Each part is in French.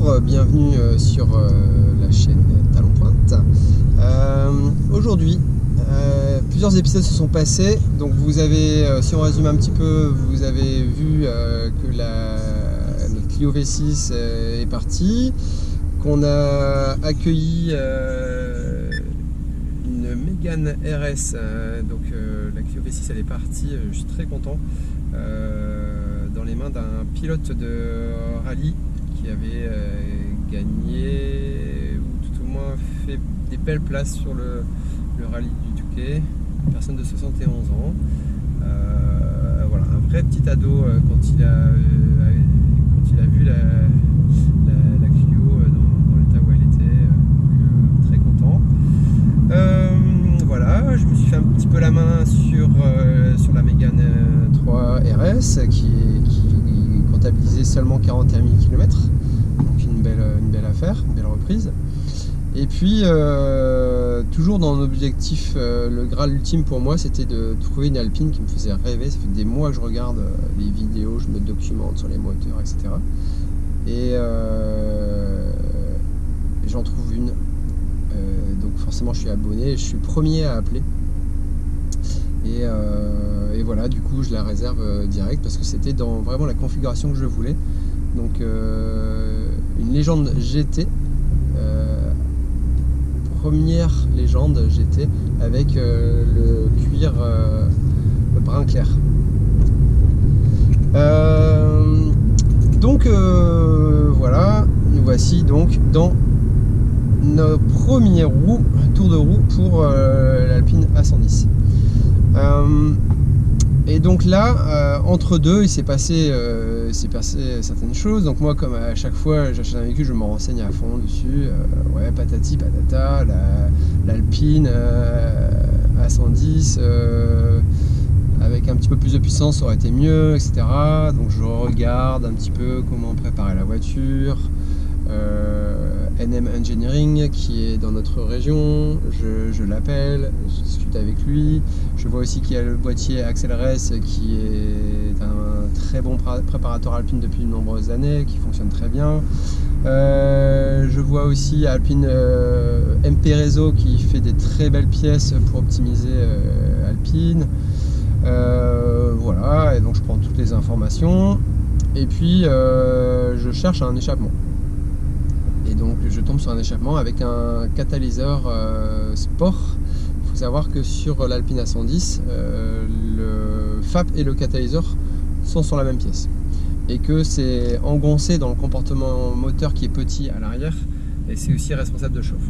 Bonjour, bienvenue sur la chaîne Talon Pointe. Aujourd'hui, plusieurs épisodes se sont passés. Donc vous avez, si on résume un petit peu, vous avez vu que notre Clio V6 est partie, qu'on a accueilli une Mégane RS. Donc la Clio V6 elle est partie, je suis très content, dans les mains d'un pilote de rallye qui avait gagné, ou tout au moins fait des belles places sur le rallye du Touquet, une personne de 71 ans. Voilà, un vrai petit ado quand il a vu la Clio dans l'état où elle était, donc très content. Voilà, je me suis fait un petit peu la main sur la Mégane 3 RS qui comptabilisait seulement 41 000 km, donc une belle affaire, une belle reprise. Et puis toujours dans l'objectif, le Graal ultime pour moi, c'était de trouver une Alpine qui me faisait rêver. Ça fait des mois que je regarde les vidéos, je me documente sur les moteurs, etc. Et j'en trouve une. Donc forcément je suis abonné, je suis le premier à appeler. Et voilà, du coup je la réserve direct parce que c'était dans vraiment la configuration que je voulais. Donc une légende GT, première légende GT avec le cuir brun clair. Donc voilà, nous voici donc dans nos premiers tours de roue pour l'Alpine A110. Et donc là, entre deux, il s'est passé certaines choses. Donc moi, comme à chaque fois j'achète un véhicule, je me renseigne à fond dessus. Ouais, patati patata, l'Alpine A110 avec un petit peu plus de puissance aurait été mieux, etc. Donc je regarde un petit peu comment préparer la voiture. NM Engineering qui est dans notre région, je l'appelle, je discute avec lui. Je vois aussi qu'il y a le boîtier Axel Ress qui est un très bon préparateur Alpine depuis de nombreuses années, qui fonctionne très bien. Je vois aussi Alpine MP Réseau qui fait des très belles pièces pour optimiser Alpine. Voilà, et donc je prends toutes les informations et puis je cherche un échappement. Et donc je tombe sur un échappement avec un catalyseur sport. Il faut savoir que sur l'Alpine A110, le FAP et le catalyseur sont sur la même pièce. Et que c'est engoncé dans le comportement moteur qui est petit à l'arrière, et c'est aussi responsable de chauffe.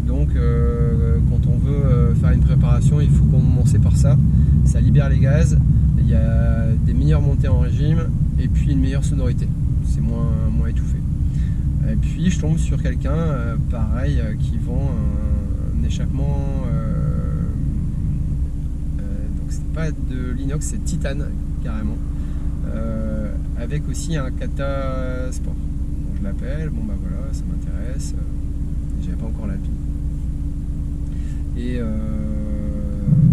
Donc quand on veut faire une préparation, il faut commencer par ça. Ça libère les gaz, il y a des meilleures montées en régime, et puis une meilleure sonorité. C'est moins étouffé. Et puis je tombe sur quelqu'un pareil qui vend un échappement, donc c'est pas de l'inox, c'est titane carrément, avec aussi un cata sport. Donc je l'appelle, bon bah voilà, ça m'intéresse, j'avais pas encore l'Alpine. Et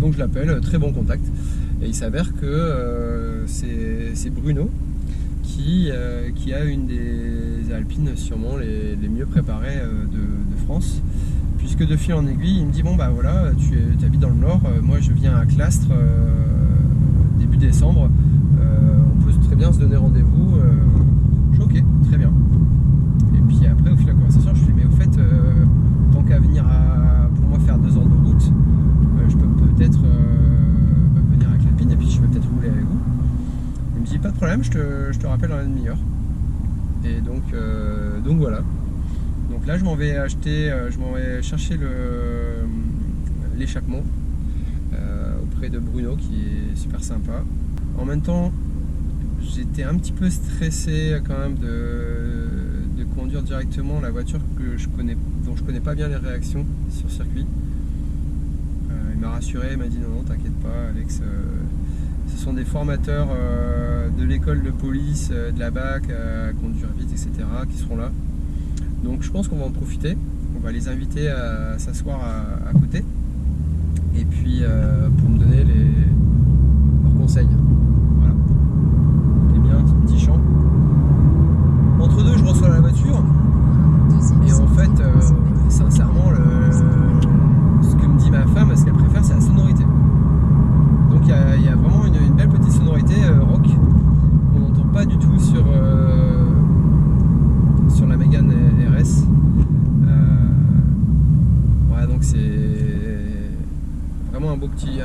donc je l'appelle, très bon contact, et il s'avère que c'est Bruno qui a une des Alpines sûrement les mieux préparées de France, puisque de fil en aiguille il me dit bon bah voilà, tu habites dans le Nord, moi je viens à Clastres début décembre, on peut très bien se donner rendez-vous. Je suis ok, très bien. Et puis après au fil de la conversation je lui dis mais au fait tant qu'à venir pour moi faire 2 heures de route, je peux peut-être venir avec l'Alpine et puis je peux peut-être rouler avec vous. Il me dit pas de problème, je te rappelle dans une demi-heure. Et donc voilà. Donc là je m'en vais chercher l'échappement auprès de Bruno qui est super sympa. En même temps j'étais un petit peu stressé quand même de conduire directement la voiture dont je connais pas bien les réactions sur circuit. Il m'a rassuré, il m'a dit non t'inquiète pas Alex, ce sont des formateurs de l'école de police, de la BAC, à conduire vite, etc. qui seront là. Donc je pense qu'on va en profiter. On va les inviter à s'asseoir à côté. Et puis pour me donner leurs conseils. Voilà. Et bien, petit chant. Entre deux, je reçois la voiture.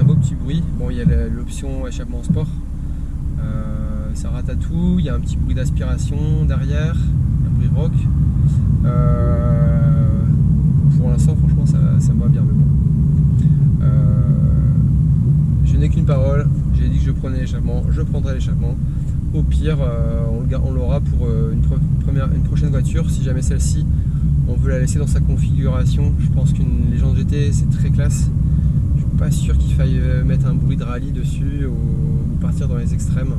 un beau petit bruit. Bon, il y a l'option échappement sport. Ça ratatouille, il y a un petit bruit d'aspiration derrière, un bruit rock. Pour l'instant, franchement, ça me va bien. Mais bon. Je n'ai qu'une parole. J'ai dit que je prenais l'échappement, je prendrai l'échappement. Au pire, on l'aura pour une prochaine voiture. Si jamais celle-ci, on veut la laisser dans sa configuration. Je pense qu'une Légende GT, c'est très classe. Je suis pas sûr qu'il faille mettre un bruit de rallye dessus ou partir dans les extrêmes.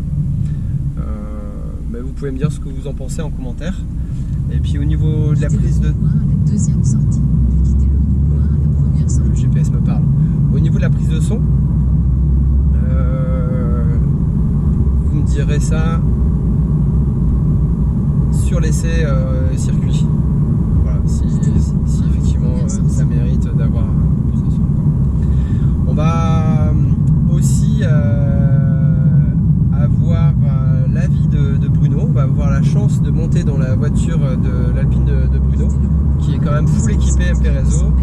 Mais vous pouvez me dire ce que vous en pensez en commentaire. Et puis au niveau de la prise de... La deuxième sortie. Quittez le rond-point à la première sortie. Le GPS me parle. Au niveau de la prise de son, vous me direz ça sur l'essai circuit. Voilà, si effectivement ça mérite d'avoir plus de son. On va aussi avoir l'avis de Bruno. On va avoir la chance de monter dans la voiture de l'Alpine de Bruno, qui est quand même full équipée MP Réseau,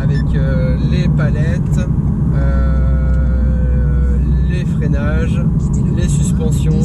avec les palettes, les freinages, les suspensions.